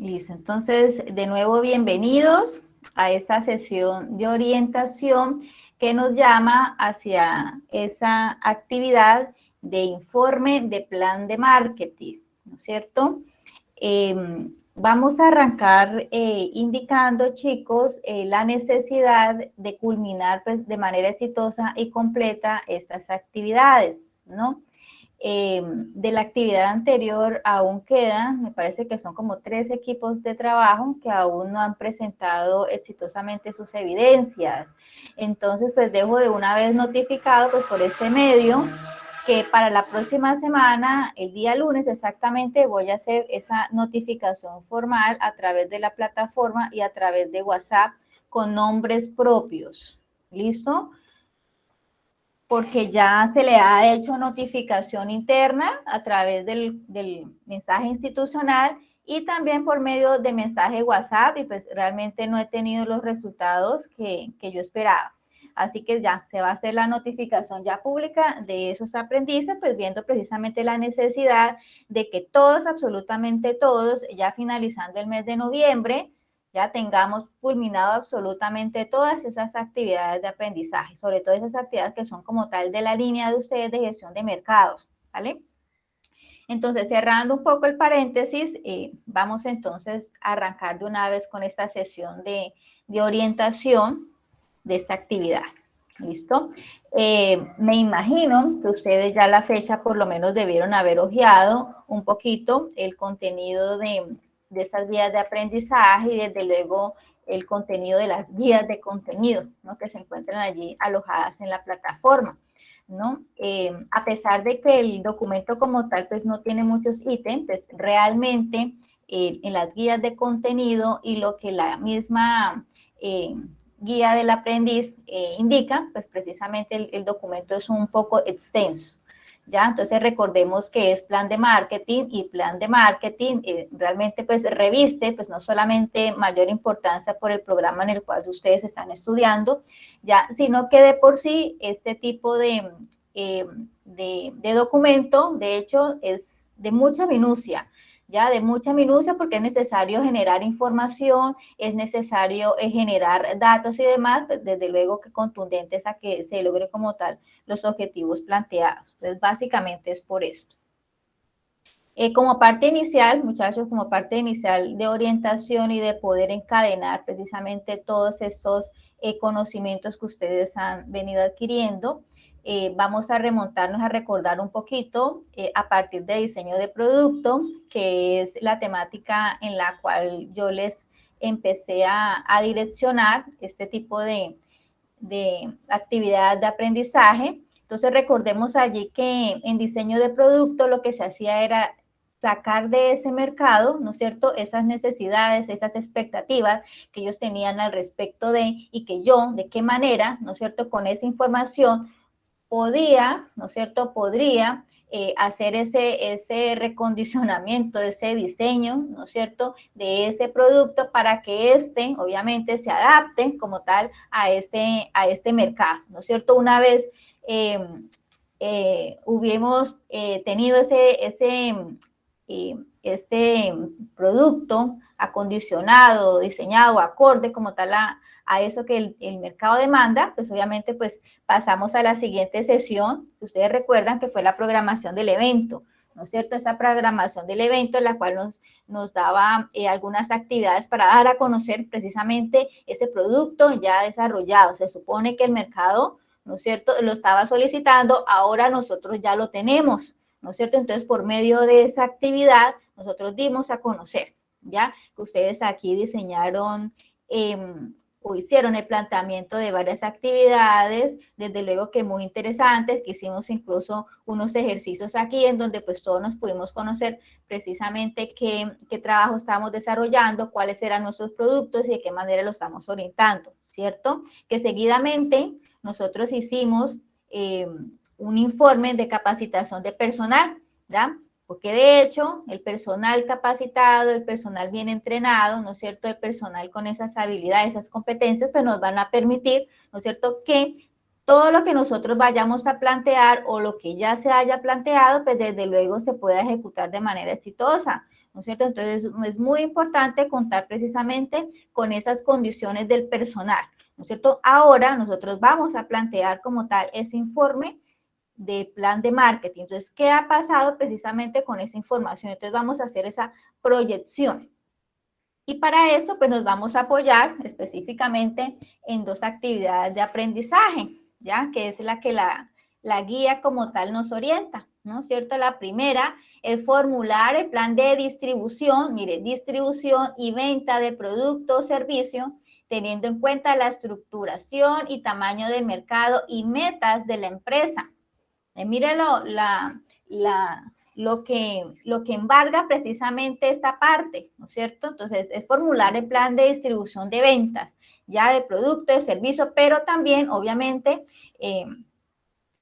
Listo, entonces de nuevo bienvenidos a esta sesión de orientación que nos llama hacia esa actividad de informe de plan de marketing, ¿no es cierto? Vamos a arrancar indicando, chicos, la necesidad de culminar pues, de manera exitosa y completa estas actividades, ¿no? De la actividad anterior aún quedan, me parece que son como 3 equipos de trabajo que aún no han presentado exitosamente sus evidencias. Entonces, pues dejo de una vez notificado, pues por este medio, que para la próxima semana, el día lunes exactamente, voy a hacer esa notificación formal a través de la plataforma y a través de WhatsApp con nombres propios. ¿Listo? Porque ya se le ha hecho notificación interna a través del mensaje institucional y también por medio de mensaje WhatsApp, y pues realmente no he tenido los resultados que yo esperaba. Así que ya se va a hacer la notificación ya pública de esos aprendices, pues viendo precisamente la necesidad de que todos, absolutamente todos, ya finalizando el mes de noviembre, ya tengamos culminado absolutamente todas esas actividades de aprendizaje, sobre todo esas actividades que son como tal de la línea de ustedes de gestión de mercados, ¿vale? Entonces, cerrando un poco el paréntesis, vamos entonces a arrancar de una vez con esta sesión de orientación de esta actividad. ¿Listo? Me imagino que ustedes ya a la fecha por lo menos debieron haber hojeado un poquito el contenido de estas guías de aprendizaje y desde luego el contenido de las guías de contenido, ¿no? Que se encuentran allí alojadas en la plataforma, ¿no? A pesar de que el documento como tal pues no tiene muchos ítems, pues realmente en las guías de contenido y lo que la misma guía del aprendiz indica, pues precisamente el documento es un poco extenso. ¿Ya? Entonces recordemos que es plan de marketing y plan de marketing realmente pues reviste pues no solamente mayor importancia por el programa en el cual ustedes están estudiando, ya, sino que de por sí este tipo de documento de hecho es de mucha minucia, ya de mucha minucia porque es necesario generar información, es necesario generar datos y demás, pues desde luego que contundentes a que se logre como tal los objetivos planteados. Entonces, básicamente es por esto. Como parte inicial, muchachos, como parte inicial de orientación y de poder encadenar precisamente todos estos conocimientos que ustedes han venido adquiriendo, vamos a remontarnos a recordar un poquito a partir de diseño de producto, que es la temática en la cual yo les empecé a direccionar este tipo de actividad de aprendizaje. Entonces recordemos allí que en diseño de producto lo que se hacía era sacar de ese mercado, ¿no es cierto?, esas necesidades, esas expectativas que ellos tenían al respecto de, y que yo, de qué manera, ¿no es cierto?, con esa información podía, ¿no es cierto?, podría hacer ese recondicionamiento, ese diseño, ¿no es cierto?, de ese producto para que éste, obviamente, se adapte como tal a este mercado, ¿no es cierto? Una vez hubiéramos tenido este producto acondicionado, diseñado, acorde como tal a eso que el mercado demanda, pues obviamente pues pasamos a la siguiente sesión, que ustedes recuerdan que fue la programación del evento, ¿no es cierto? Esa programación del evento en la cual nos daba algunas actividades para dar a conocer precisamente ese producto ya desarrollado. Se supone que el mercado, ¿no es cierto?, lo estaba solicitando, ahora nosotros ya lo tenemos, ¿no es cierto? Entonces, por medio de esa actividad, nosotros dimos a conocer, ¿ya? Que ustedes aquí diseñaron o hicieron el planteamiento de varias actividades, desde luego que muy interesantes, que hicimos incluso unos ejercicios aquí en donde pues todos nos pudimos conocer precisamente qué trabajo estamos desarrollando, cuáles eran nuestros productos y de qué manera lo estamos orientando, ¿cierto? Que seguidamente nosotros hicimos un informe de capacitación de personal, ¿ya? Porque de hecho el personal capacitado, el personal bien entrenado, ¿no es cierto?, el personal con esas habilidades, esas competencias, pues nos van a permitir, ¿no es cierto?, que todo lo que nosotros vayamos a plantear o lo que ya se haya planteado, pues desde luego se pueda ejecutar de manera exitosa. ¿no es cierto? Entonces es muy importante contar precisamente con esas condiciones del personal, ¿no es cierto? Ahora nosotros vamos a plantear como tal ese informe de plan de marketing. Entonces, ¿qué ha pasado precisamente con esa información? Entonces vamos a hacer esa proyección. Y para eso, pues nos vamos a apoyar específicamente en dos actividades de aprendizaje, ¿ya? Que es la que la guía como tal nos orienta, ¿no es cierto? La primera es formular el plan de distribución, mire, distribución y venta de producto o servicio, teniendo en cuenta la estructuración y tamaño del mercado y metas de la empresa. Mírelo, lo que embarga precisamente esta parte, ¿no es cierto? Entonces, es formular el plan de distribución de ventas, ya de producto, de servicio, pero también, obviamente,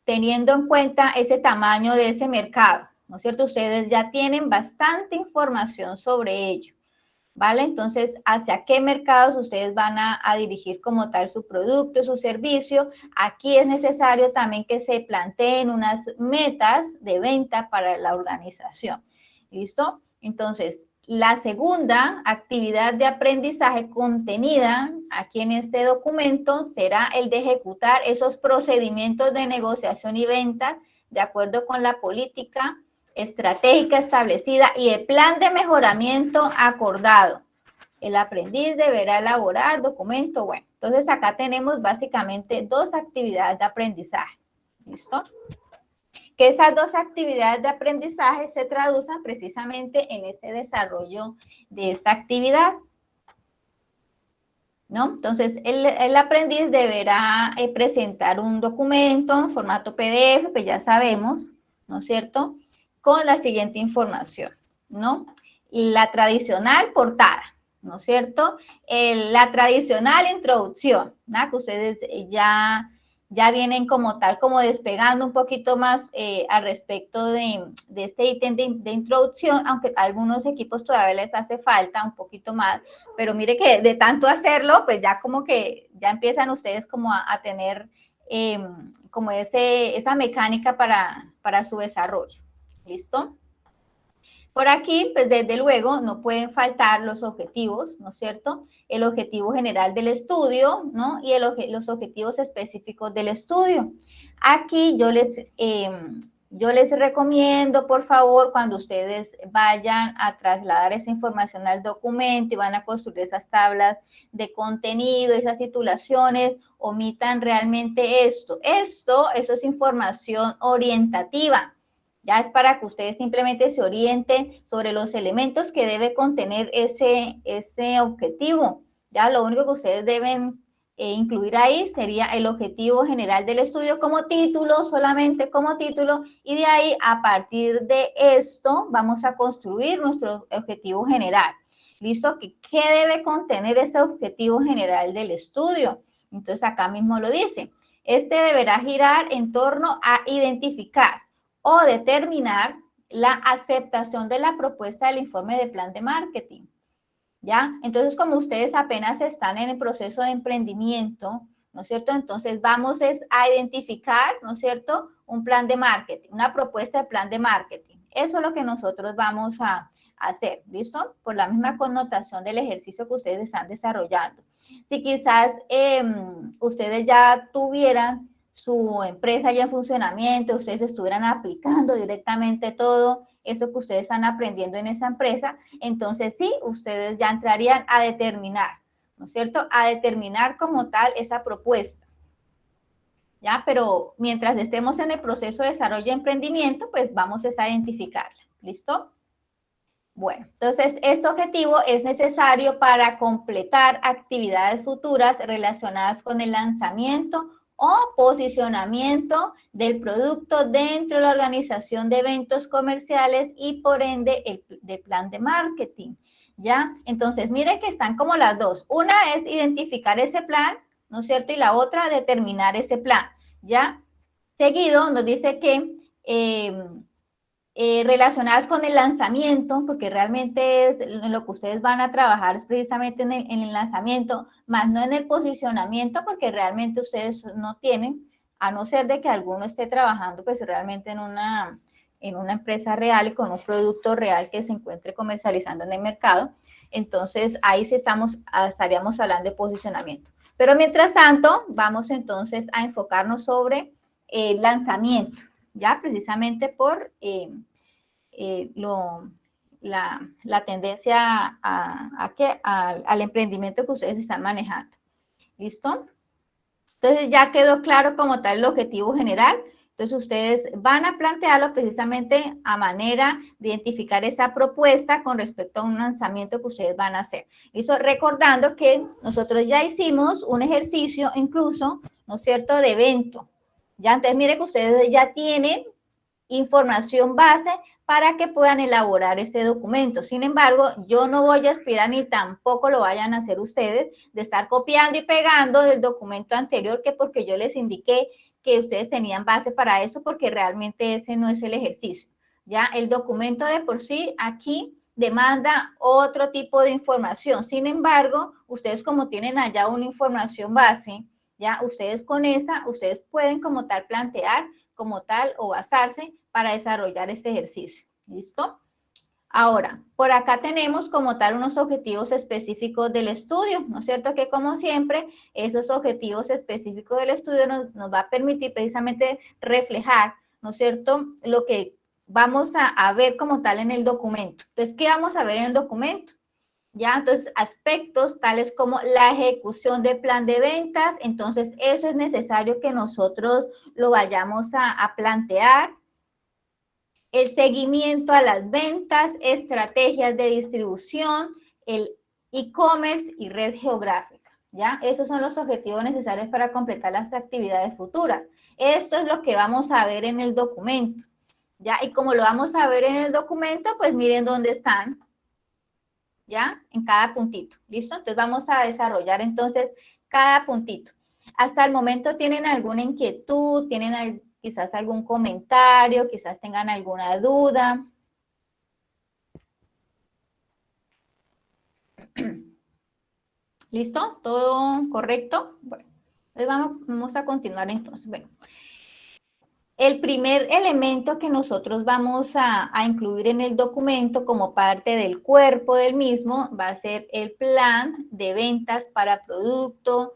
teniendo en cuenta ese tamaño de ese mercado, ¿no es cierto? Ustedes ya tienen bastante información sobre ello. ¿Vale? Entonces, ¿hacia qué mercados ustedes van a dirigir como tal su producto, su servicio? Aquí es necesario también que se planteen unas metas de venta para la organización. ¿Listo? Entonces, la segunda actividad de aprendizaje contenida aquí en este documento será el de ejecutar esos procedimientos de negociación y venta de acuerdo con la política estratégica establecida y el plan de mejoramiento acordado. El aprendiz deberá elaborar documento. Bueno, entonces acá tenemos básicamente dos actividades de aprendizaje. ¿Listo? Que esas dos actividades de aprendizaje se traduzcan precisamente en este desarrollo de esta actividad, ¿no? Entonces, el aprendiz deberá presentar un documento en formato PDF, pues ya sabemos, ¿no es cierto?, con la siguiente información, ¿no? La tradicional portada, ¿no es cierto? La tradicional introducción, ¿no? Que ustedes ya vienen como tal, como despegando un poquito más al respecto de este ítem de introducción, aunque a algunos equipos todavía les hace falta un poquito más, pero mire que de tanto hacerlo, pues ya como que ya empiezan ustedes como a tener como esa mecánica para su desarrollo. ¿Listo? Por aquí, pues desde luego, no pueden faltar los objetivos, ¿no es cierto? El objetivo general del estudio, ¿no? Y los objetivos específicos del estudio. Aquí yo les recomiendo, por favor, cuando ustedes vayan a trasladar esa información al documento y van a construir esas tablas de contenido, esas titulaciones, omitan realmente esto. Eso es información orientativa. Ya es para que ustedes simplemente se orienten sobre los elementos que debe contener ese objetivo. Ya lo único que ustedes deben incluir ahí sería el objetivo general del estudio como título, solamente como título, y de ahí a partir de esto vamos a construir nuestro objetivo general. ¿Listo? ¿Qué debe contener ese objetivo general del estudio? Entonces acá mismo lo dice. Este deberá girar en torno a identificar o determinar la aceptación de la propuesta del informe de plan de marketing. ¿Ya? Entonces, como ustedes apenas están en el proceso de emprendimiento, ¿no es cierto? Entonces, vamos a identificar, ¿no es cierto?, un plan de marketing, una propuesta de plan de marketing. Eso es lo que nosotros vamos a hacer, ¿listo? Por la misma connotación del ejercicio que ustedes están desarrollando. Si quizás ustedes ya tuvieran su empresa ya en funcionamiento, ustedes estuvieran aplicando directamente todo eso que ustedes están aprendiendo en esa empresa, entonces sí, ustedes ya entrarían a determinar, ¿no es cierto?, a determinar como tal esa propuesta. ¿Ya? Pero mientras estemos en el proceso de desarrollo de emprendimiento, pues vamos a identificarla. ¿Listo? Bueno, entonces este objetivo es necesario para completar actividades futuras relacionadas con el lanzamiento o posicionamiento del producto dentro de la organización de eventos comerciales y por ende el plan de marketing, ¿ya? Entonces, miren que están como las dos. Una es identificar ese plan, ¿no es cierto? Y la otra, determinar ese plan, ¿ya? Seguido nos dice que relacionadas con el lanzamiento, porque realmente es en lo que ustedes van a trabajar es precisamente en el lanzamiento, más no en el posicionamiento, porque realmente ustedes no tienen, a no ser de que alguno esté trabajando pues realmente en una empresa real y con un producto real que se encuentre comercializando en el mercado. Entonces, ahí sí estaríamos hablando de posicionamiento. Pero mientras tanto, vamos entonces a enfocarnos sobre el lanzamiento, ya precisamente por la tendencia al emprendimiento que ustedes están manejando. ¿Listo? Entonces ya quedó claro como tal el objetivo general. Entonces ustedes van a plantearlo precisamente a manera de identificar esa propuesta con respecto a un lanzamiento que ustedes van a hacer. Eso recordando que nosotros ya hicimos un ejercicio incluso, ¿no es cierto?, de evento. Ya, entonces mire que ustedes ya tienen información base para que puedan elaborar este documento. Sin embargo, yo no voy a aspirar ni tampoco lo vayan a hacer ustedes de estar copiando y pegando del documento anterior, que porque yo les indiqué que ustedes tenían base para eso, porque realmente ese no es el ejercicio. Ya el documento de por sí aquí demanda otro tipo de información. Sin embargo, ustedes como tienen allá una información base, ya ustedes con esa, ustedes pueden como tal plantear como tal o basarse para desarrollar este ejercicio. ¿Listo? Ahora, por acá tenemos como tal unos objetivos específicos del estudio, ¿no es cierto? Que como siempre, esos objetivos específicos del estudio nos va a permitir precisamente reflejar, ¿no es cierto?, lo que vamos a ver como tal en el documento. Entonces, ¿qué vamos a ver en el documento? ¿Ya? Entonces, aspectos tales como la ejecución del plan de ventas, entonces eso es necesario que nosotros lo vayamos a plantear. El seguimiento a las ventas, estrategias de distribución, el e-commerce y red geográfica, ¿ya? Esos son los objetivos necesarios para completar las actividades futuras. Esto es lo que vamos a ver en el documento, ¿ya? Y como lo vamos a ver en el documento, pues miren dónde están, ¿ya? En cada puntito, ¿listo? Entonces vamos a desarrollar entonces cada puntito. Hasta el momento, ¿tienen alguna inquietud? ¿Tienen quizás algún comentario? ¿Quizás tengan alguna duda? ¿Listo? ¿Todo correcto? Bueno, entonces vamos a continuar entonces. Bueno, el primer elemento que nosotros vamos a incluir en el documento como parte del cuerpo del mismo va a ser el plan de ventas para producto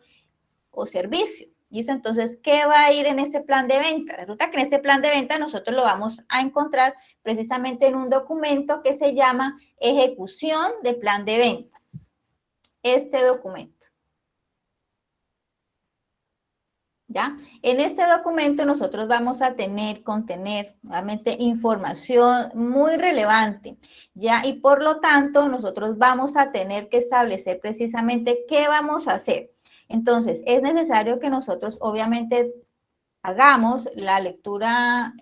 o servicio. Y eso entonces, ¿qué va a ir en este plan de venta? Resulta que en este plan de venta nosotros lo vamos a encontrar precisamente en un documento que se llama ejecución de plan de ventas. Este documento. ¿Ya? En este documento nosotros vamos a contener nuevamente información muy relevante, ¿ya? Y por lo tanto nosotros vamos a tener que establecer precisamente qué vamos a hacer. Entonces, es necesario que nosotros obviamente hagamos la lectura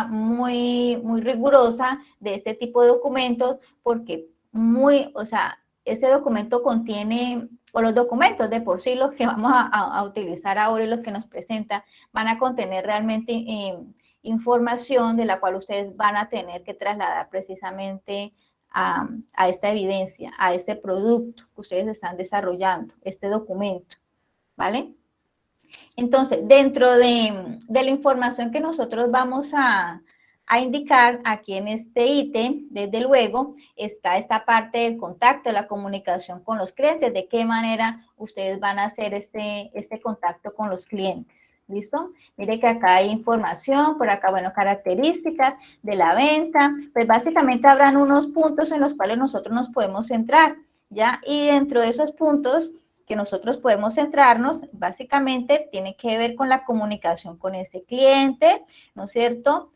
muy, muy rigurosa de este tipo de documentos, porque ese documento contiene, o los documentos de por sí, los que vamos a utilizar ahora y los que nos presenta, van a contener realmente información de la cual ustedes van a tener que trasladar precisamente a esta evidencia, a este producto que ustedes están desarrollando, este documento, ¿vale? Entonces, dentro de la información que nosotros vamos a indicar aquí en este ítem, desde luego, está esta parte del contacto, la comunicación con los clientes, de qué manera ustedes van a hacer este contacto con los clientes. ¿Listo? Mire que acá hay información, por acá, bueno, características de la venta, pues básicamente habrán unos puntos en los cuales nosotros nos podemos centrar, ¿ya? Y dentro de esos puntos que nosotros podemos centrarnos, básicamente tiene que ver con la comunicación con ese cliente, ¿no es cierto?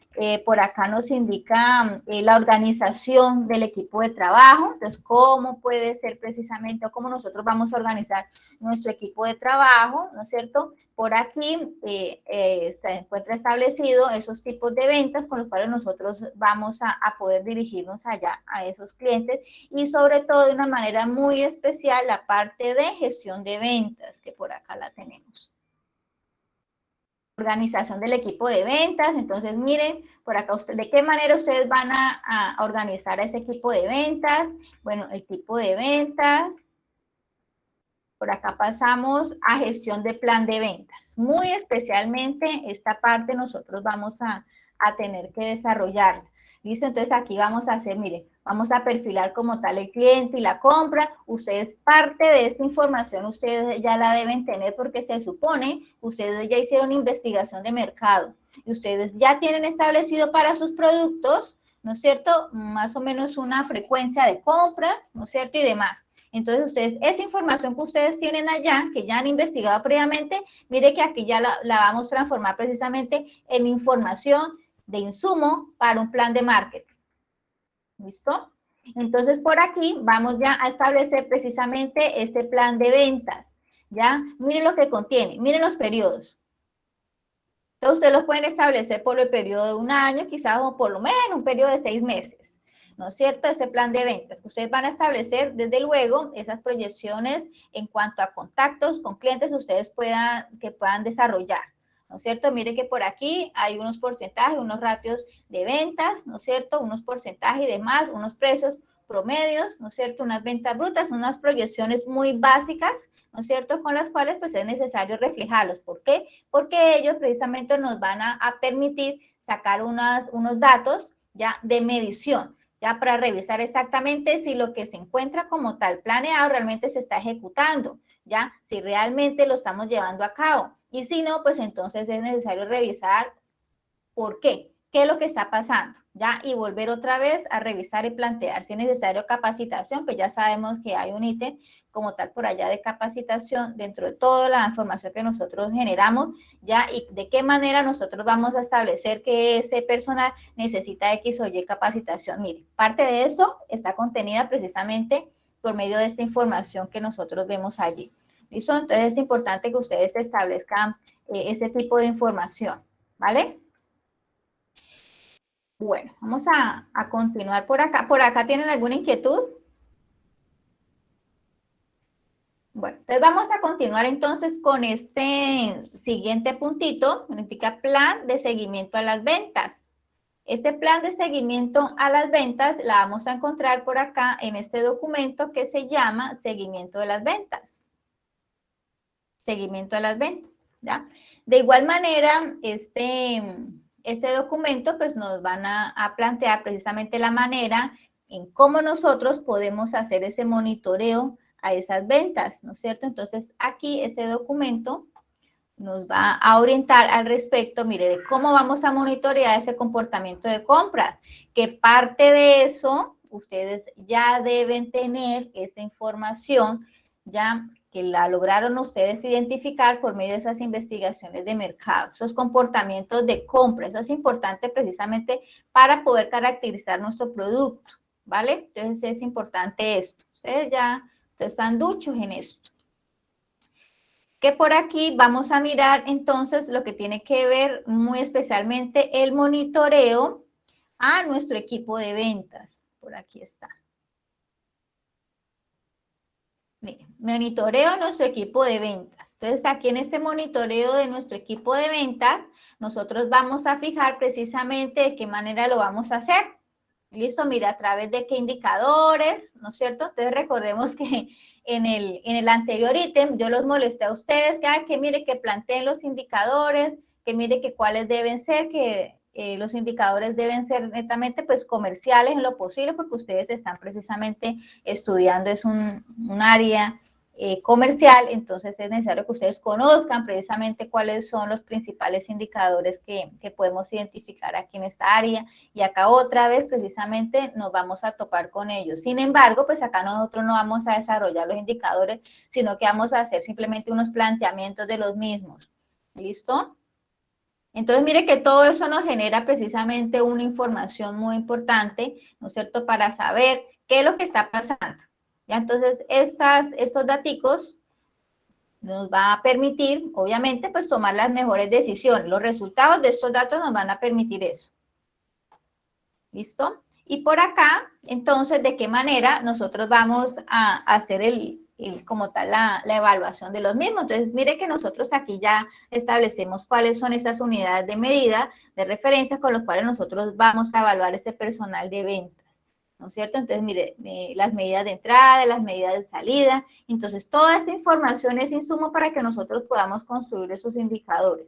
Por acá nos indica la organización del equipo de trabajo, entonces cómo puede ser precisamente o cómo nosotros vamos a organizar nuestro equipo de trabajo, ¿no es cierto? Por aquí se encuentra establecido esos tipos de ventas con los cuales nosotros vamos a poder dirigirnos allá a esos clientes y sobre todo de una manera muy especial la parte de gestión de ventas, que por acá la tenemos. Organización del equipo de ventas, entonces miren, por acá de qué manera ustedes van a organizar a ese equipo de ventas. Bueno, el tipo de ventas. Por acá pasamos a gestión de plan de ventas. Muy especialmente esta parte nosotros vamos a a tener que desarrollarla. ¿Listo? Entonces aquí vamos a hacer, miren, vamos a perfilar como tal el cliente y la compra. Ustedes parte de esta información, ustedes ya la deben tener porque se supone, ustedes ya hicieron investigación de mercado y ustedes ya tienen establecido para sus productos, ¿no es cierto? Más o menos una frecuencia de compra, ¿no es cierto? Y demás. Entonces, ustedes, esa información que ustedes tienen allá, que ya han investigado previamente, mire que aquí ya la vamos a transformar precisamente en información de insumo para un plan de marketing. ¿Listo? Entonces, por aquí vamos ya a establecer precisamente este plan de ventas. ¿Ya? Miren lo que contiene, miren los periodos. Entonces, ustedes los pueden establecer por el periodo de un año, quizás o por lo menos un periodo de 6 meses. ¿No es cierto? Este plan de ventas. Ustedes van a establecer, desde luego, esas proyecciones en cuanto a contactos con clientes ustedes puedan desarrollar. ¿No es cierto? Mire que por aquí hay unos porcentajes, unos ratios de ventas, ¿no es cierto? Unos porcentajes y demás, unos precios promedios, ¿no es cierto? Unas ventas brutas, unas proyecciones muy básicas, ¿no es cierto? Con las cuales pues es necesario reflejarlos. ¿Por qué? Porque ellos precisamente nos van a permitir sacar unos datos ya de medición, ya para revisar exactamente si lo que se encuentra como tal planeado realmente se está ejecutando, ya si realmente lo estamos llevando a cabo. Y si no, pues entonces es necesario revisar por qué es lo que está pasando, ¿ya? Y volver otra vez a revisar y plantear si es necesario capacitación, pues ya sabemos que hay un ítem como tal por allá de capacitación dentro de toda la información que nosotros generamos, ¿ya? Y de qué manera nosotros vamos a establecer que ese personal necesita X o Y capacitación. Mire, parte de eso está contenida precisamente por medio de esta información que nosotros vemos allí. ¿Listo? Entonces es importante que ustedes establezcan ese tipo de información, ¿vale? Bueno, vamos a continuar por acá. ¿Por acá tienen alguna inquietud? Bueno, entonces vamos a continuar entonces con este siguiente puntito, que indica plan de seguimiento a las ventas. Este plan de seguimiento a las ventas la vamos a encontrar por acá en este documento que se llama seguimiento de las ventas. Seguimiento a las ventas, ¿ya? De igual manera, este documento pues nos van a plantear precisamente la manera en cómo nosotros podemos hacer ese monitoreo a esas ventas, ¿no es cierto? Entonces aquí este documento nos va a orientar al respecto, mire, de cómo vamos a monitorear ese comportamiento de compras, que parte de eso ustedes ya deben tener esa información, ya que la lograron ustedes identificar por medio de esas investigaciones de mercado, esos comportamientos de compra. Eso es importante precisamente para poder caracterizar nuestro producto, ¿vale? Entonces es importante esto. Ustedes están duchos en esto. Que por aquí vamos a mirar entonces lo que tiene que ver muy especialmente el monitoreo a nuestro equipo de ventas. Por aquí está. Miren, monitoreo a nuestro equipo de ventas. Entonces, aquí en este monitoreo de nuestro equipo de ventas, nosotros vamos a fijar precisamente de qué manera lo vamos a hacer. Listo, mira, a través de qué indicadores, ¿no es cierto? Entonces, recordemos que en el anterior ítem yo los molesté a ustedes, que mire que planteen los indicadores, que mire que cuáles deben ser, que los indicadores deben ser netamente pues comerciales en lo posible, porque ustedes están precisamente estudiando, es un área comercial, entonces es necesario que ustedes conozcan precisamente cuáles son los principales indicadores que podemos identificar aquí en esta área, y acá otra vez precisamente nos vamos a topar con ellos. Sin embargo, pues acá nosotros no vamos a desarrollar los indicadores, sino que vamos a hacer simplemente unos planteamientos de los mismos. ¿Listo? Entonces, mire que todo eso nos genera precisamente una información muy importante, ¿no es cierto?, para saber qué es lo que está pasando. ¿Ya? Entonces, estos daticos nos va a permitir, obviamente, pues tomar las mejores decisiones. Los resultados de estos datos nos van a permitir eso. ¿Listo? Y por acá, entonces, ¿de qué manera nosotros vamos a hacer como tal la evaluación de los mismos? Entonces, mire que nosotros aquí ya establecemos cuáles son esas unidades de medida, de referencia, con los cuales nosotros vamos a evaluar ese personal de ventas, ¿no es cierto? Entonces, mire, las medidas de entrada, las medidas de salida. Entonces, toda esta información es insumo para que nosotros podamos construir esos indicadores.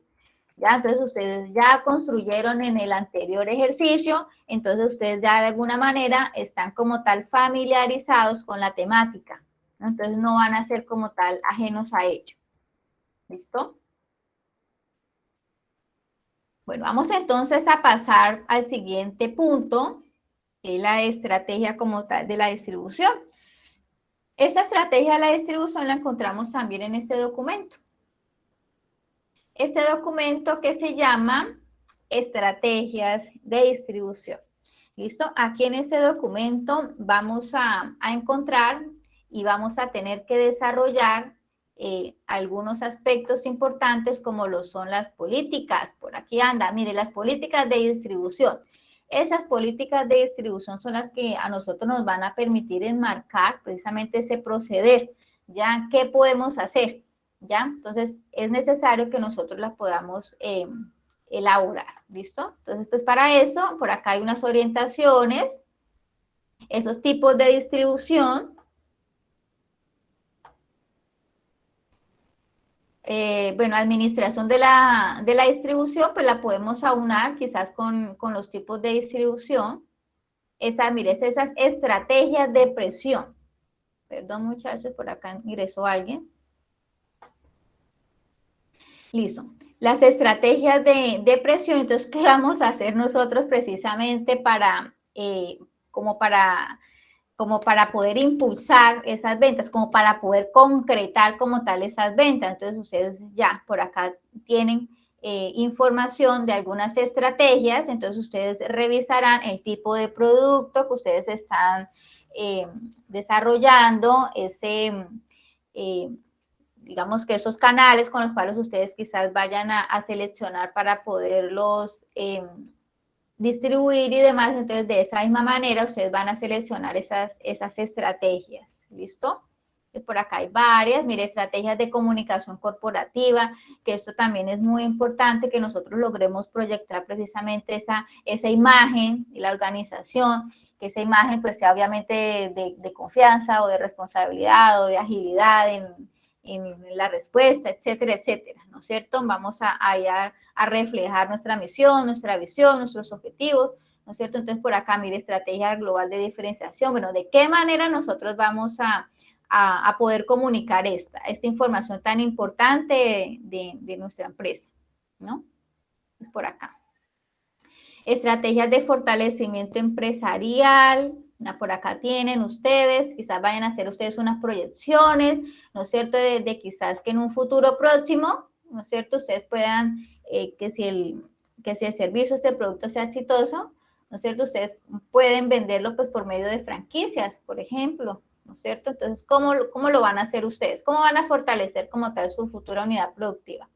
¿ya? Entonces ustedes ya construyeron en el anterior ejercicio, entonces ustedes ya de alguna manera están como tal familiarizados con la temática, ¿no? Entonces no van a ser como tal ajenos a ello. ¿Listo? Bueno, vamos entonces a pasar al siguiente punto, que es la estrategia como tal de la distribución. Esta estrategia de la distribución la encontramos también en este documento. Este documento que se llama Estrategias de Distribución. ¿Listo? Aquí en este documento vamos a encontrar y vamos a tener que desarrollar algunos aspectos importantes como lo son las políticas. Por aquí anda, mire, las políticas de distribución. Esas políticas de distribución son las que a nosotros nos van a permitir enmarcar precisamente ese proceder. ¿Ya? ¿Qué podemos hacer? ¿Ya? Entonces, es necesario que nosotros las podamos elaborar, ¿listo? Entonces, pues para eso, por acá hay unas orientaciones, esos tipos de distribución. Bueno, administración de la distribución, pues la podemos aunar quizás con los tipos de distribución. Mire, esas estrategias de presión. Perdón, muchachos, por acá ingresó alguien. Listo. Las estrategias de presión, entonces, ¿qué vamos a hacer nosotros precisamente para, como para poder impulsar esas ventas, como para poder concretar como tal esas ventas? Entonces, ustedes ya por acá tienen información de algunas estrategias, entonces ustedes revisarán el tipo de producto que ustedes están desarrollando, digamos que esos canales con los cuales ustedes quizás vayan a seleccionar para poderlos distribuir y demás. Entonces, de esa misma manera, ustedes van a seleccionar esas estrategias. ¿Listo? Por acá hay varias. Mire, estrategias de comunicación corporativa, que esto también es muy importante, que nosotros logremos proyectar precisamente esa imagen de la organización, que esa imagen pues sea obviamente de confianza o de responsabilidad o de agilidad en la respuesta, etcétera, etcétera, ¿no es cierto? Vamos a reflejar nuestra misión, nuestra visión, nuestros objetivos, ¿no es cierto? Entonces, por acá, mire, estrategia global de diferenciación. Bueno, ¿de qué manera nosotros vamos a poder comunicar esta información tan importante de nuestra empresa, ¿no? Es por acá. Estrategias de fortalecimiento empresarial, por acá tienen ustedes, quizás vayan a hacer ustedes unas proyecciones, ¿no es cierto?, de quizás que en un futuro próximo, ¿no es cierto?, ustedes puedan, que si el servicio, este producto sea exitoso, ¿no es cierto?, ustedes pueden venderlo pues por medio de franquicias, por ejemplo, ¿no es cierto? Entonces, ¿cómo lo van a hacer ustedes? ¿Cómo van a fortalecer como tal su futura unidad productiva?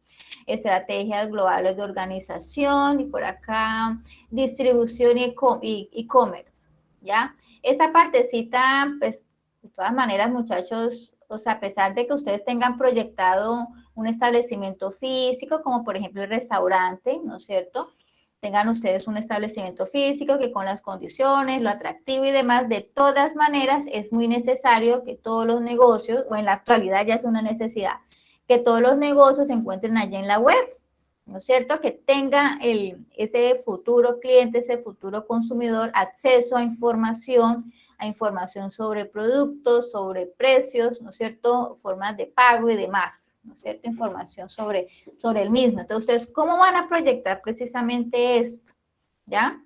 Estrategias globales de organización y por acá distribución y e-commerce, ¿ya? Esa partecita, pues, de todas maneras, muchachos, o sea, a pesar de que ustedes tengan proyectado un establecimiento físico, como por ejemplo el restaurante, ¿no es cierto?, tengan ustedes un establecimiento físico que con las condiciones, lo atractivo y demás, de todas maneras es muy necesario que todos los negocios, o en la actualidad ya es una necesidad, que todos los negocios se encuentren allí en la web, ¿no es cierto? Que tenga ese futuro cliente, ese futuro consumidor acceso a información sobre productos, sobre precios, ¿no es cierto? Formas de pago y demás, ¿no es cierto? Información sobre el mismo. Entonces, ¿ustedes cómo van a proyectar precisamente esto? ¿Ya?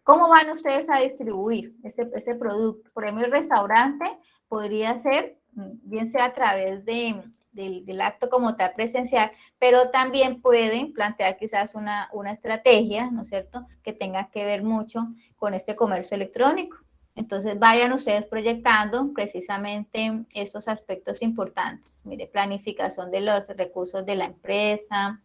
¿Cómo van ustedes a distribuir ese producto? Por ejemplo, el restaurante podría ser, bien sea a través del acto como tal presencial, pero también pueden plantear quizás una estrategia, ¿no es cierto?, que tenga que ver mucho con este comercio electrónico. Entonces, vayan ustedes proyectando precisamente esos aspectos importantes. Mire, planificación de los recursos de la empresa.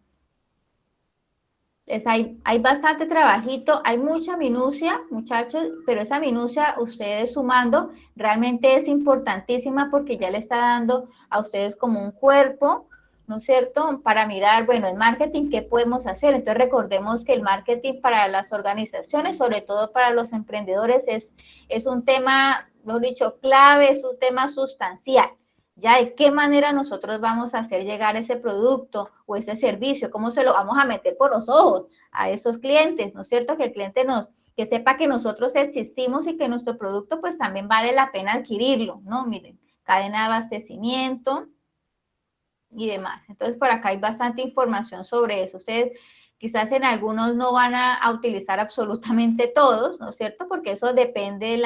Hay bastante trabajito, hay mucha minucia, muchachos, pero esa minucia, ustedes sumando, realmente es importantísima porque ya le está dando a ustedes como un cuerpo, ¿no es cierto?, para mirar, bueno, en marketing, ¿qué podemos hacer? Entonces, recordemos que el marketing para las organizaciones, sobre todo para los emprendedores, es un tema, mejor dicho, clave, es un tema sustancial. ya de qué manera nosotros vamos a hacer llegar ese producto o ese servicio, cómo se lo vamos a meter por los ojos a esos clientes, ¿no es cierto? Que el cliente que sepa que nosotros existimos y que nuestro producto pues también vale la pena adquirirlo, ¿no? Miren, cadena de abastecimiento y demás. Entonces, por acá hay bastante información sobre eso. Ustedes quizás en algunos no van a utilizar absolutamente todos, ¿no es cierto? Porque eso depende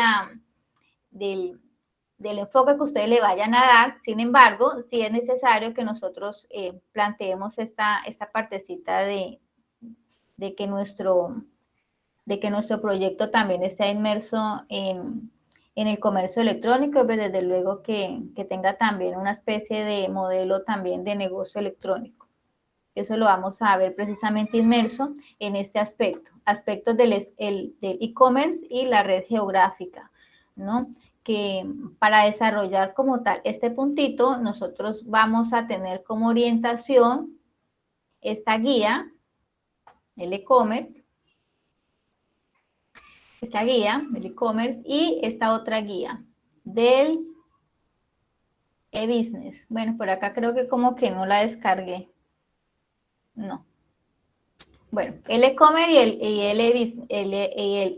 del enfoque que ustedes le vayan a dar. Sin embargo, sí es necesario que nosotros planteemos esta partecita de que nuestro proyecto también esté inmerso en el comercio electrónico, pues desde luego que tenga también una especie de modelo también de negocio electrónico. Eso lo vamos a ver precisamente inmerso en este aspectos del e-commerce y la red geográfica, ¿no? Que para desarrollar como tal este puntito, nosotros vamos a tener como orientación esta guía, el e-commerce, esta guía del e-commerce y esta otra guía del e-business. Bueno, por acá creo que como que no la descargué. No. Bueno, el e-commerce y el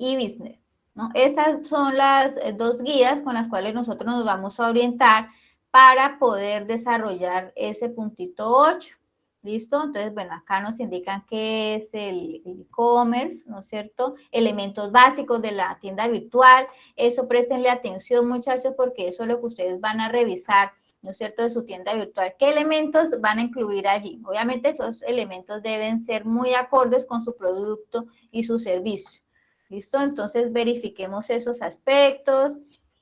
e-business, ¿no? Estas son las dos guías con las cuales nosotros nos vamos a orientar para poder desarrollar ese puntito 8. ¿Listo? Entonces, bueno, acá nos indican qué es el e-commerce, ¿no es cierto? Elementos básicos de la tienda virtual. Eso préstenle atención, muchachos, porque eso es lo que ustedes van a revisar, ¿no es cierto?, de su tienda virtual. ¿Qué elementos van a incluir allí? Obviamente esos elementos deben ser muy acordes con su producto y su servicio. ¿Listo? Entonces verifiquemos esos aspectos.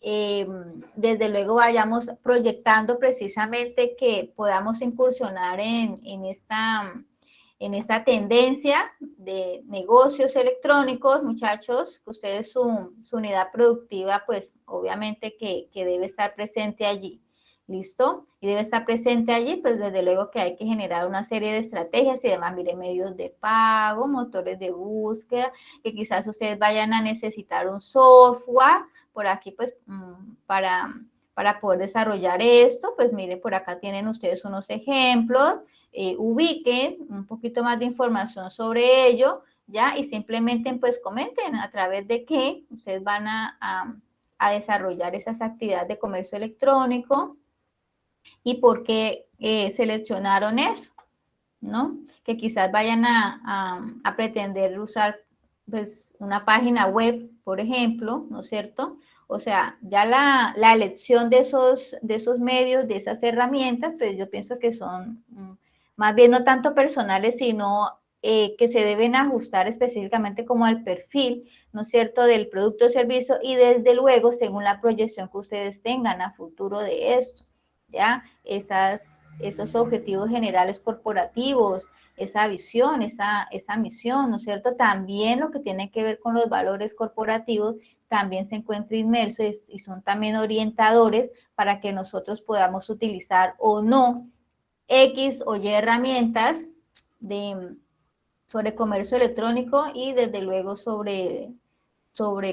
Desde luego vayamos proyectando precisamente que podamos incursionar en esta tendencia de negocios electrónicos, muchachos, que ustedes su unidad productiva, pues obviamente que debe estar presente allí. ¿Listo? Y debe estar presente allí, pues desde luego que hay que generar una serie de estrategias y demás, mire, medios de pago, motores de búsqueda, que quizás ustedes vayan a necesitar un software por aquí, pues, para poder desarrollar esto, pues mire, por acá tienen ustedes unos ejemplos, ubiquen un poquito más de información sobre ello, ¿ya? Y simplemente, pues, comenten a través de qué ustedes van a desarrollar esas actividades de comercio electrónico, y por qué seleccionaron eso, ¿no? Que quizás vayan a pretender usar pues una página web, por ejemplo, ¿no es cierto? O sea, ya la elección de esos medios, de esas herramientas, pues yo pienso que son más bien no tanto personales, sino que se deben ajustar específicamente como al perfil, ¿no es cierto?, del producto o servicio y desde luego según la proyección que ustedes tengan a futuro de esto. ¿Ya? Esos objetivos generales corporativos, esa visión, esa misión, ¿no es cierto? También lo que tiene que ver con los valores corporativos también se encuentra inmerso y son también orientadores para que nosotros podamos utilizar o no X o Y herramientas sobre comercio electrónico y desde luego sobre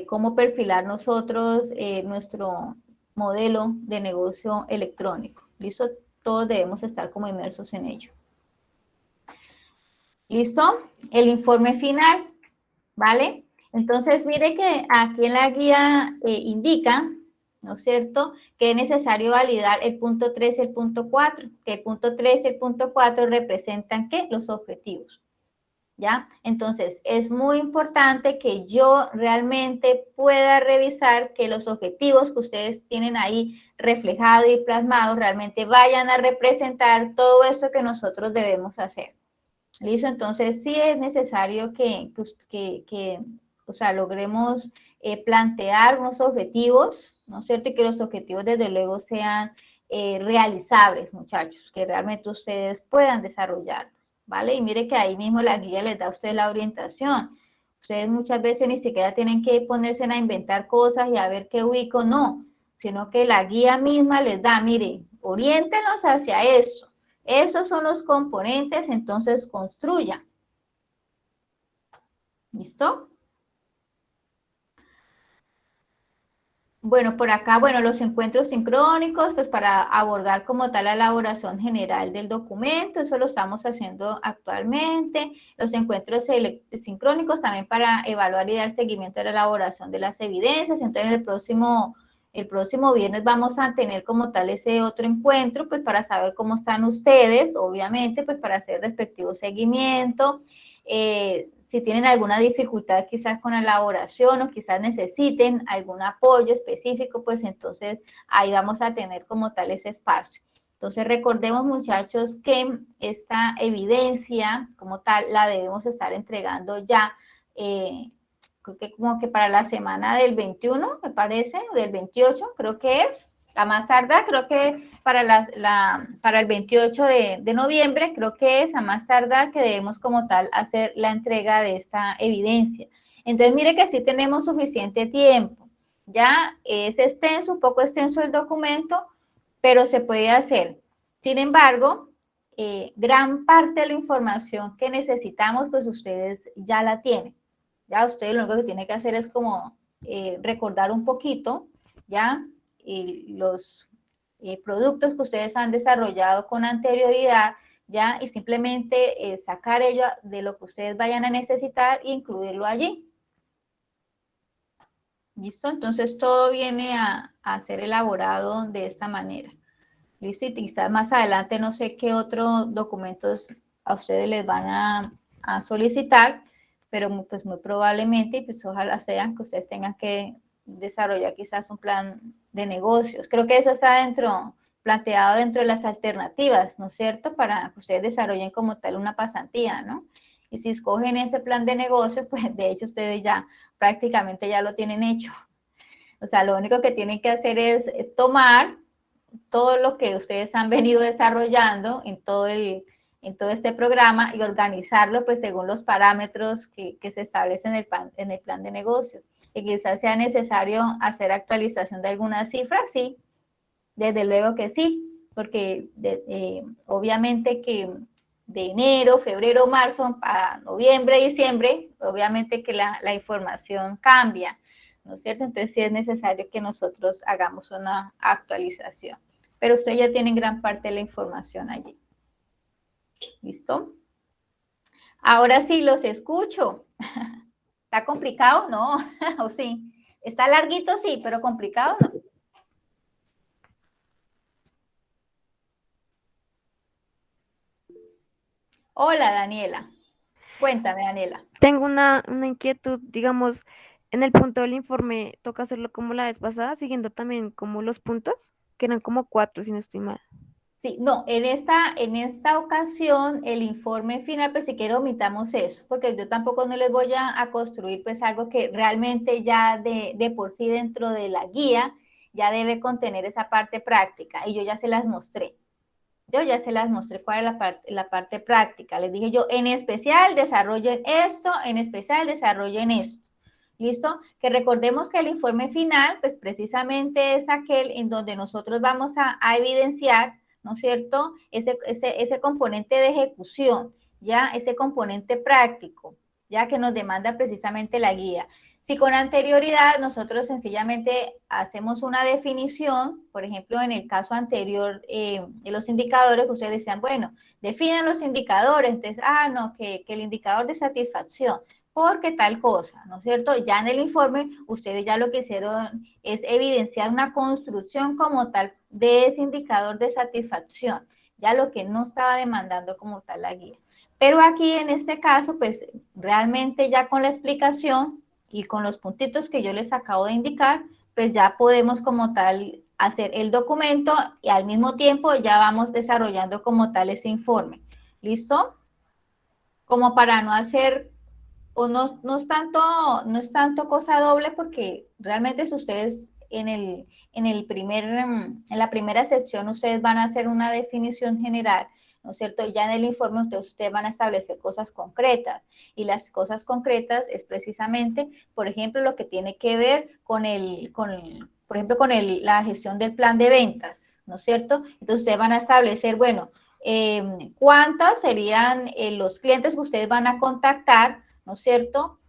cómo perfilar nosotros nuestro modelo de negocio electrónico. ¿Listo? Todos debemos estar como inmersos en ello. ¿Listo? El informe final, ¿vale? Entonces, mire que aquí en la guía indica, ¿no es cierto?, que es necesario validar el punto 3 y el punto 4, que el punto 3 y el punto 4 representan, ¿qué? Los objetivos. ¿Ya? Entonces, es muy importante que yo realmente pueda revisar que los objetivos que ustedes tienen ahí reflejados y plasmados realmente vayan a representar todo esto que nosotros debemos hacer. ¿Listo? Entonces, sí es necesario que o sea, logremos plantear unos objetivos, ¿no es cierto? Y que los objetivos, desde luego, sean realizables, muchachos, que realmente ustedes puedan desarrollar. ¿Vale? Y mire que ahí mismo la guía les da a ustedes la orientación. Ustedes muchas veces ni siquiera tienen que ponerse a inventar cosas y a ver qué ubico, no, sino que la guía misma les da, mire, oriéntenos hacia esto. Esos son los componentes, entonces construyan. ¿Listo? Bueno, por acá, bueno, los encuentros sincrónicos, pues para abordar como tal la elaboración general del documento, eso lo estamos haciendo actualmente. Los encuentros sincrónicos también para evaluar y dar seguimiento a la elaboración de las evidencias. Entonces, el próximo viernes vamos a tener como tal ese otro encuentro, pues para saber cómo están ustedes, obviamente, pues para hacer respectivo seguimiento. Si tienen alguna dificultad quizás con la elaboración o quizás necesiten algún apoyo específico, pues entonces ahí vamos a tener como tal ese espacio. Entonces recordemos, muchachos, que esta evidencia como tal la debemos estar entregando ya, creo que como que para la semana del 21, me parece, del 28, creo que es. A más tardar, creo que para el 28 de noviembre, creo que es a más tardar que debemos como tal hacer la entrega de esta evidencia. Entonces, mire que sí tenemos suficiente tiempo. Ya es extenso, un poco extenso el documento, pero se puede hacer. Sin embargo, gran parte de la información que necesitamos, pues ustedes ya la tienen. Ya ustedes lo único que tienen que hacer es como recordar un poquito, ¿ya? Los productos que ustedes han desarrollado con anterioridad, ¿ya? Y simplemente sacar ello de lo que ustedes vayan a necesitar e incluirlo allí. ¿Listo? Entonces todo viene a ser elaborado de esta manera. ¿Listo? Y quizás más adelante no sé qué otros documentos a ustedes les van a solicitar, pero pues muy probablemente, pues ojalá sean que ustedes tengan que desarrollar quizás un plan de negocios. Creo que eso está planteado dentro de las alternativas, ¿no es cierto? Para que ustedes desarrollen como tal una pasantía, ¿no? Y si escogen ese plan de negocio, pues de hecho ustedes ya prácticamente ya lo tienen hecho. O sea, lo único que tienen que hacer es tomar todo lo que ustedes han venido desarrollando en todo este programa y organizarlo pues según los parámetros que se establecen en el plan de negocios. Y quizás sea necesario hacer actualización de algunas cifras, sí, desde luego que sí, porque obviamente que de enero, febrero, marzo a noviembre, diciembre, obviamente que la información cambia, ¿no es cierto? Entonces sí es necesario que nosotros hagamos una actualización. Pero ustedes ya tienen gran parte de la información allí. ¿Listo? Ahora sí los escucho. ¿Está complicado? No. ¿O sí? ¿Está larguito? Sí, pero complicado no. Hola, Daniela. Cuéntame, Daniela. Tengo una inquietud, digamos, en el punto del informe, toca hacerlo como la vez pasada, siguiendo también como los puntos, que eran como cuatro, si no estoy mal. Sí, no, en esta ocasión el informe final, pues si quiero omitamos eso, porque yo tampoco no les voy a construir pues algo que realmente ya de por sí dentro de la guía ya debe contener esa parte práctica y yo ya se las mostré. Yo ya se las mostré cuál es la parte práctica. Les dije yo, en especial desarrollen esto, en especial desarrollen esto. ¿Listo? Que recordemos que el informe final, pues precisamente es aquel en donde nosotros vamos a evidenciar, ¿no es cierto? Ese componente de ejecución, ya ese componente práctico, ya que nos demanda precisamente la guía. Si con anterioridad nosotros sencillamente hacemos una definición, por ejemplo, en el caso anterior, de los indicadores, ustedes decían, bueno, definan los indicadores, entonces, no, que el indicador de satisfacción, porque tal cosa, ¿no es cierto? Ya en el informe, ustedes ya lo que hicieron es evidenciar una construcción como tal de ese indicador de satisfacción, ya lo que no estaba demandando como tal la guía. Pero aquí en este caso, pues realmente ya con la explicación y con los puntitos que yo les acabo de indicar, pues ya podemos como tal hacer el documento y al mismo tiempo ya vamos desarrollando como tal ese informe. ¿Listo? Como para no hacer, o no es tanto cosa doble porque realmente si ustedes en la primera sección ustedes van a hacer una definición general, ¿no es cierto? Ya en el informe ustedes van a establecer cosas concretas y las cosas concretas es precisamente, por ejemplo, lo que tiene que ver por ejemplo, la gestión del plan de ventas, ¿no es cierto? Entonces ustedes van a establecer, bueno, cuántos serían los clientes que ustedes van a contactar, ¿no es cierto?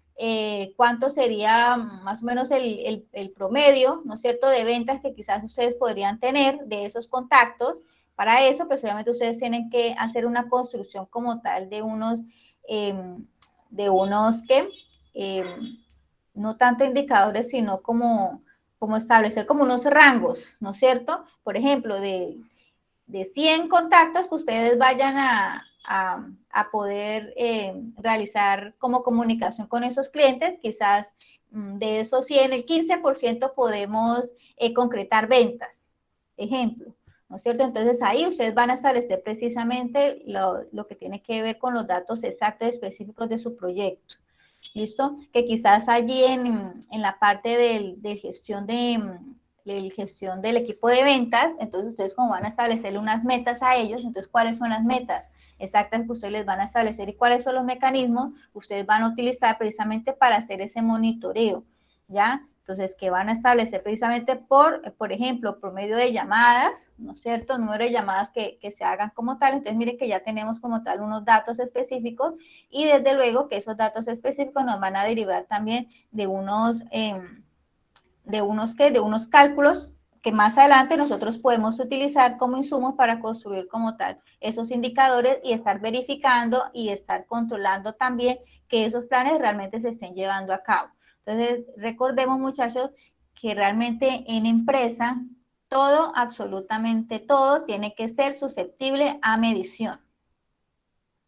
cuánto sería más o menos el promedio, ¿no es cierto?, de ventas que quizás ustedes podrían tener de esos contactos. Para eso, pues obviamente ustedes tienen que hacer una construcción como tal de unos no tanto indicadores, sino como establecer como unos rangos, ¿no es cierto? Por ejemplo, de 100 contactos que ustedes vayan a poder realizar como comunicación con esos clientes, quizás de esos 100, el 15% podemos concretar ventas, ejemplo, ¿no es cierto? Entonces ahí ustedes van a establecer precisamente lo que tiene que ver con los datos exactos y específicos de su proyecto. ¿Listo? Que quizás allí en la parte de gestión gestión del equipo de ventas, entonces ustedes como van a establecerle unas metas a ellos, entonces ¿cuáles son las metas exactas que ustedes les van a establecer y cuáles son los mecanismos que ustedes van a utilizar precisamente para hacer ese monitoreo? ¿Ya? Entonces, que van a establecer precisamente por ejemplo, promedio de llamadas, ¿no es cierto? Número de llamadas que se hagan como tal. Entonces, miren que ya tenemos como tal unos datos específicos y desde luego que esos datos específicos nos van a derivar también de unos cálculos que más adelante nosotros podemos utilizar como insumos para construir como tal esos indicadores y estar verificando y estar controlando también que esos planes realmente se estén llevando a cabo. Entonces, recordemos, muchachos, que realmente en empresa todo, absolutamente todo, tiene que ser susceptible a medición.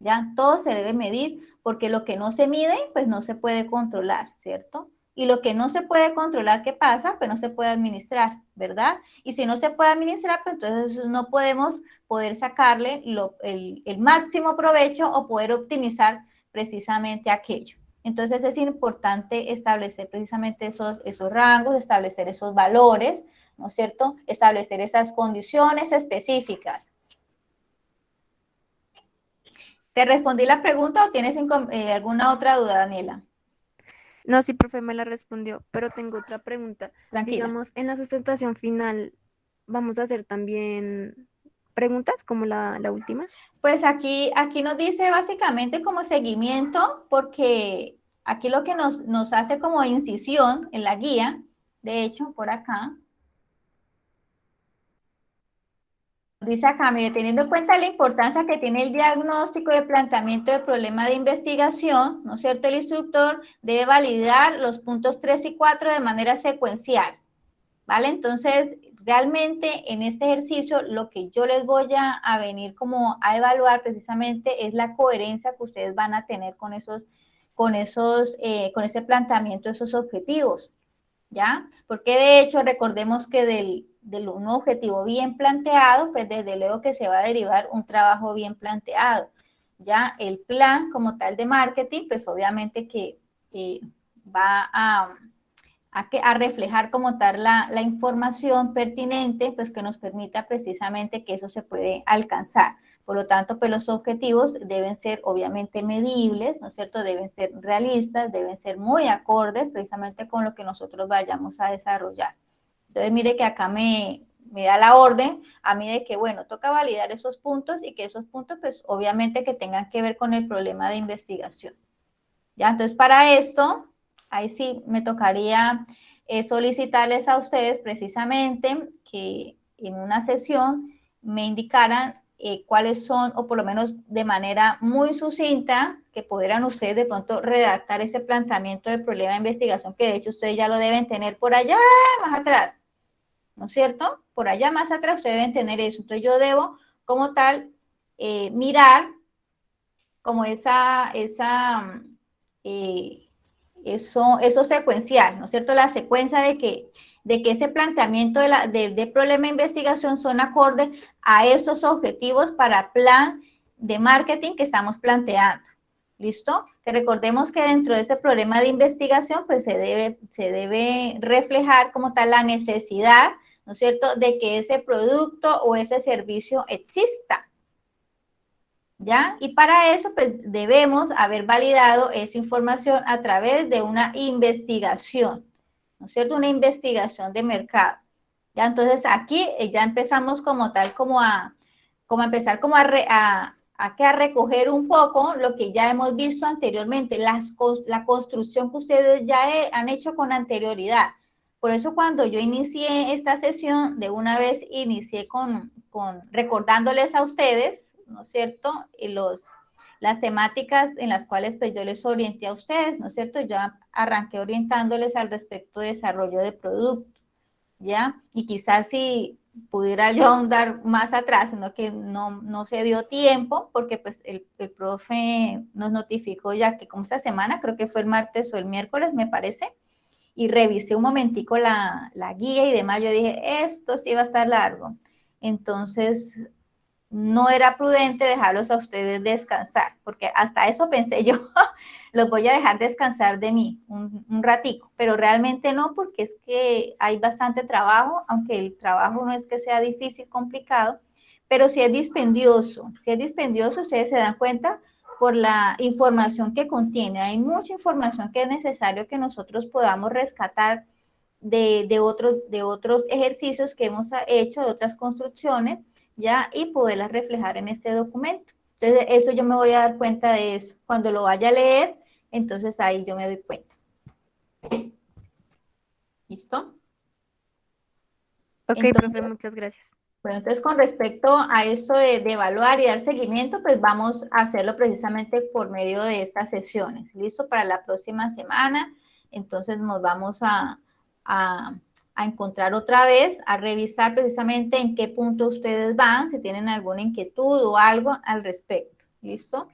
¿Ya? Todo se debe medir porque lo que no se mide, pues no se puede controlar, ¿cierto? Y lo que no se puede controlar, ¿qué pasa? Pues no se puede administrar, ¿verdad? Y si no se puede administrar, pues entonces no podemos poder sacarle el máximo provecho o poder optimizar precisamente aquello. Entonces es importante establecer precisamente esos rangos, establecer esos valores, ¿no es cierto? Establecer esas condiciones específicas. ¿Te respondí la pregunta o tienes alguna otra duda, Daniela? No, sí, profe, me la respondió, pero tengo otra pregunta. Tranquila. Digamos, en la sustentación final, ¿vamos a hacer también preguntas como la última? Pues aquí nos dice básicamente como seguimiento, porque aquí lo que nos hace como incisión en la guía, de hecho, por acá, dice acá, mire, teniendo en cuenta la importancia que tiene el diagnóstico y el planteamiento del problema de investigación, ¿no es cierto? El instructor debe validar los puntos 3 y 4 de manera secuencial, ¿vale? Entonces, realmente en este ejercicio lo que yo les voy a venir como a evaluar precisamente es la coherencia que ustedes van a tener con ese planteamiento de esos objetivos, ¿ya? Porque de hecho recordemos que de un objetivo bien planteado, pues desde luego que se va a derivar un trabajo bien planteado, ¿ya? El plan como tal de marketing, pues obviamente que va a reflejar como tal la información pertinente, pues que nos permita precisamente que eso se puede alcanzar. Por lo tanto, pues los objetivos deben ser obviamente medibles, ¿no es cierto? Deben ser realistas, deben ser muy acordes precisamente con lo que nosotros vayamos a desarrollar. Entonces, mire que acá me da la orden a mí de que, bueno, toca validar esos puntos y que esos puntos, pues obviamente que tengan que ver con el problema de investigación. ¿Ya? Entonces, para esto, ahí sí me tocaría solicitarles a ustedes precisamente que en una sesión me indicaran cuáles son, o por lo menos de manera muy sucinta, que pudieran ustedes de pronto redactar ese planteamiento del problema de investigación, que de hecho ustedes ya lo deben tener por allá más atrás, ¿no es cierto? Por allá más atrás ustedes deben tener eso. Entonces yo debo, como tal, mirar como eh, eso secuencial, ¿no es cierto? La secuencia de que ese planteamiento de problema de investigación son acordes a esos objetivos para plan de marketing que estamos planteando. ¿Listo? Que recordemos que dentro de ese problema de investigación, pues se debe reflejar como tal la necesidad, ¿no es cierto?, de que ese producto o ese servicio exista. ¿Ya? Y para eso, pues debemos haber validado esa información a través de una investigación, ¿no es cierto? Una investigación de mercado. ¿Ya? Entonces aquí ya empezamos como tal, como a empezar como a a recoger un poco lo que ya hemos visto anteriormente, la construcción que ustedes ya han hecho con anterioridad. Por eso cuando yo inicié esta sesión, de una vez inicié con recordándoles a ustedes, ¿no es cierto? Las temáticas en las cuales pues yo les orienté a ustedes, ¿no es cierto? Yo arranqué orientándoles al respecto de desarrollo de producto, ¿ya? Y quizás si pudiera yo ahondar más atrás, sino que no se dio tiempo, porque pues el profe nos notificó ya que como esta semana, creo que fue el martes o el miércoles, me parece, y revisé un momentico la guía y demás, yo dije, esto sí va a estar largo. Entonces, no era prudente dejarlos a ustedes descansar, porque hasta eso pensé yo, los voy a dejar descansar de mí un ratico, pero realmente no, porque es que hay bastante trabajo, aunque el trabajo no es que sea difícil, complicado, pero sí es dispendioso, ustedes se dan cuenta por la información que contiene, hay mucha información que es necesario que nosotros podamos rescatar de otros ejercicios que hemos hecho, de otras construcciones, ¿ya? Y poderlas reflejar en este documento. Entonces, eso yo me voy a dar cuenta de eso. Cuando lo vaya a leer, entonces ahí yo me doy cuenta. ¿Listo? Ok, Entonces, profe, muchas gracias. bueno, entonces con respecto a eso de evaluar y dar seguimiento, pues vamos a hacerlo precisamente por medio de estas sesiones. ¿Listo? Para la próxima semana. Entonces nos vamos a encontrar otra vez, a revisar precisamente en qué punto ustedes van, si tienen alguna inquietud o algo al respecto. ¿Listo?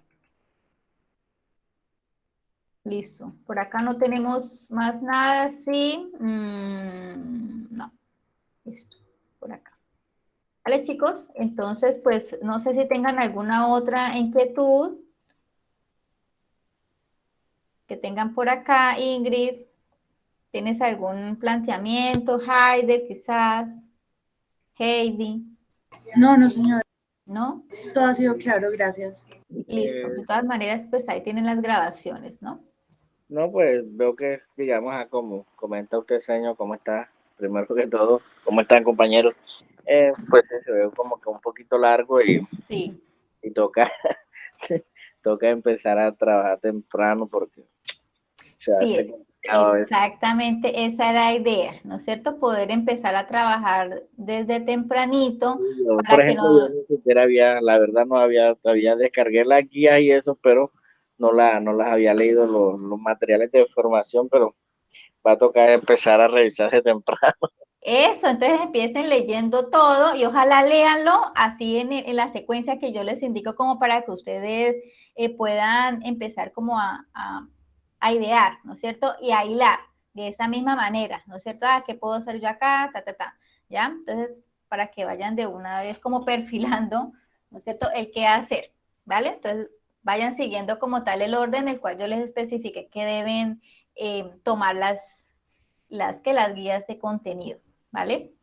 Listo. Por acá no tenemos más nada, ¿sí? No. Listo. Por acá. Vale, chicos, entonces, pues, no sé si tengan alguna otra inquietud que tengan por acá, Ingrid. ¿Tienes algún planteamiento, Heide, quizás? Heidi, No, no, señor. ¿no? Todo ha sido claro, gracias. Listo. De todas maneras, pues ahí tienen las grabaciones, ¿no? No, pues veo que, digamos, como comenta usted, señor, ¿cómo está? Primero que todo, ¿cómo están, compañeros? Pues se ve como que un poquito largo Sí. y toca, toca empezar a trabajar temprano porque se hace Sí, complicado a veces. exactamente esa era la idea, ¿no es cierto? Poder empezar a trabajar desde tempranito Yo, por para que ejemplo, yo no... ni siquiera había, la verdad no había descargué las guías y eso, pero no las había leído los materiales de formación, pero va a tocar empezar a revisar de temprano. Eso, entonces empiecen leyendo todo y ojalá léanlo así en la secuencia que yo les indico como para que ustedes puedan empezar como a idear, ¿no es cierto? Y a hilar de esa misma manera, ¿no es cierto? Ah, ¿qué puedo hacer yo acá? ¿Ya? Entonces, para que vayan de una vez como perfilando, ¿no es cierto? El qué hacer, ¿vale? Entonces, vayan siguiendo como tal el orden, el cual yo les especifique que deben tomar las guías de contenido. ¿Vale?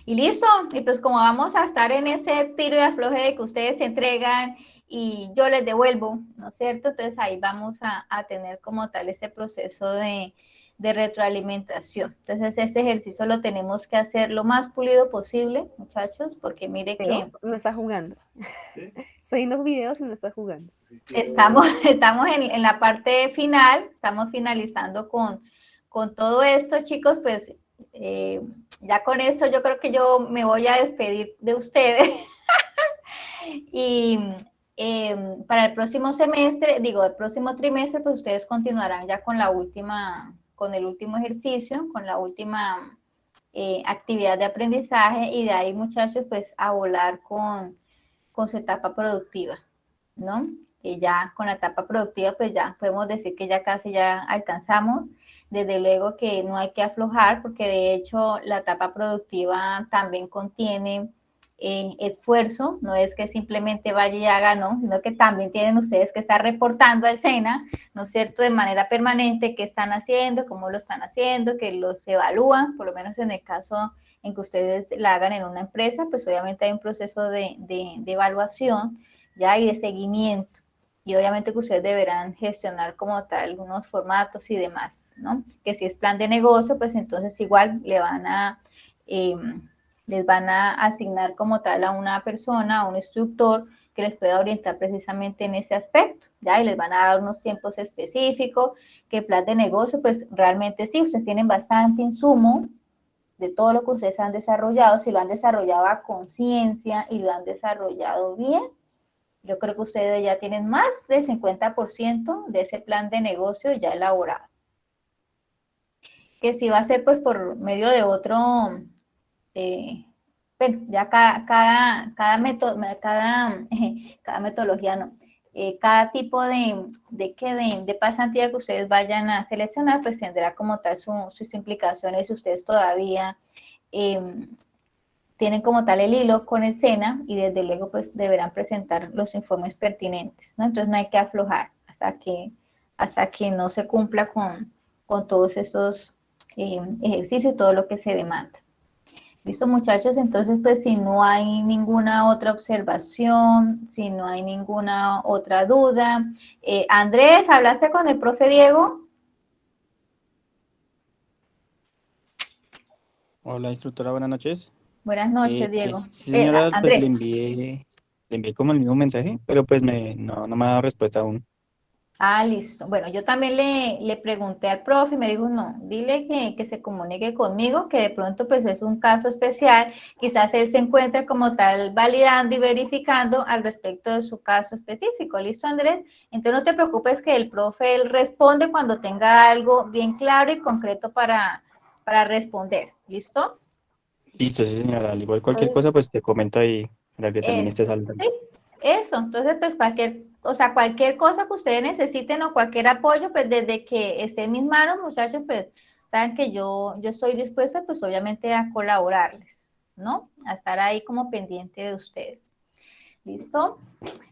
Y listo, y pues como vamos a estar en ese tiro de afloje de que ustedes se entregan y yo les devuelvo, ¿no es cierto? Entonces ahí vamos a tener como tal ese proceso de retroalimentación. Entonces ese ejercicio lo tenemos que hacer lo más pulido posible, muchachos, porque mire que No está jugando. ¿Sí? Soy unos videos y no está jugando. estamos en la parte final, estamos finalizando con todo esto, chicos, pues ya con eso yo creo que yo me voy a despedir de ustedes y para el próximo semestre, digo, el próximo trimestre, pues ustedes continuarán ya con el último ejercicio, con la última actividad de aprendizaje y de ahí, muchachos, pues a volar con su etapa productiva, ¿no? Que ya con la etapa productiva, pues ya podemos decir que ya casi ya alcanzamos. Desde luego que no hay que aflojar, porque de hecho la etapa productiva también contiene esfuerzo, no es que simplemente vaya y haga, no, sino que también tienen ustedes que estar reportando al SENA, ¿no es cierto?, de manera permanente qué están haciendo, cómo lo están haciendo, que los evalúan, por lo menos en el caso en que ustedes la hagan en una empresa, pues obviamente hay un proceso de evaluación, ya, y de seguimiento. Y obviamente que ustedes deberán gestionar como tal algunos formatos y demás, ¿no? Que si es plan de negocio, pues entonces igual les van a asignar como tal a una persona, a un instructor, que les pueda orientar precisamente en ese aspecto, ¿ya? Y les van a dar unos tiempos específicos, que el plan de negocio, pues realmente sí, ustedes tienen bastante insumo de todo lo que ustedes han desarrollado, si lo han desarrollado a conciencia y lo han desarrollado bien, yo creo que ustedes ya tienen más del 50% de ese plan de negocio ya elaborado. Que si va a ser pues por medio de otro, bueno, ya cada metodología no, cada tipo de pasantía que ustedes vayan a seleccionar, pues tendrá como tal sus implicaciones si ustedes todavía tienen como tal el hilo con el SENA y desde luego pues deberán presentar los informes pertinentes, ¿no? Entonces no hay que aflojar hasta que no se cumpla con todos estos ejercicios y todo lo que se demanda. Listo, muchachos, entonces pues si no hay ninguna otra observación, si no hay ninguna otra duda. Andrés, ¿hablaste con el profe Diego? Hola, instructora, buenas noches. Buenas noches, Diego. Sí, señora, pues Andrés. le envié como el mismo mensaje, pero pues no me ha dado respuesta aún. Ah, listo. Bueno, yo también le pregunté al profe y me dijo, no, dile que se comunique conmigo, que de pronto pues es un caso especial, quizás él se encuentre como tal validando y verificando al respecto de su caso específico. ¿Listo, Andrés? Entonces no te preocupes que el profe, él responde cuando tenga algo bien claro y concreto para responder. ¿Listo? Listo, sí, señora, al igual cualquier Entonces, cosa, pues te comento ahí para que también estés al tanto. sí, eso. Entonces, pues cualquier cosa que ustedes necesiten o cualquier apoyo, pues desde que esté en mis manos, muchachos, pues saben que yo estoy dispuesta, pues obviamente a colaborarles, ¿no? A estar ahí como pendiente de ustedes. ¿Listo?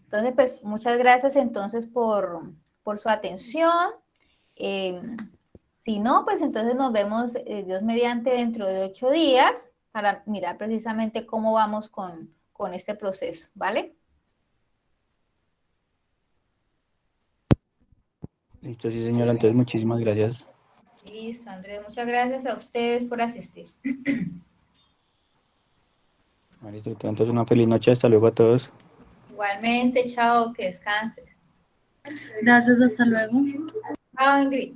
Entonces, pues muchas gracias entonces por su atención. Eh, si no, pues entonces nos vemos, Dios mediante, dentro de 8 días para mirar precisamente cómo vamos con este proceso, ¿vale? Listo, sí, señora, entonces muchísimas gracias. Listo, Andrés, muchas gracias a ustedes por asistir. Listo, entonces una feliz noche, hasta luego a todos. Igualmente, chao, que descanses. Gracias, hasta luego. Chao, Ingrid.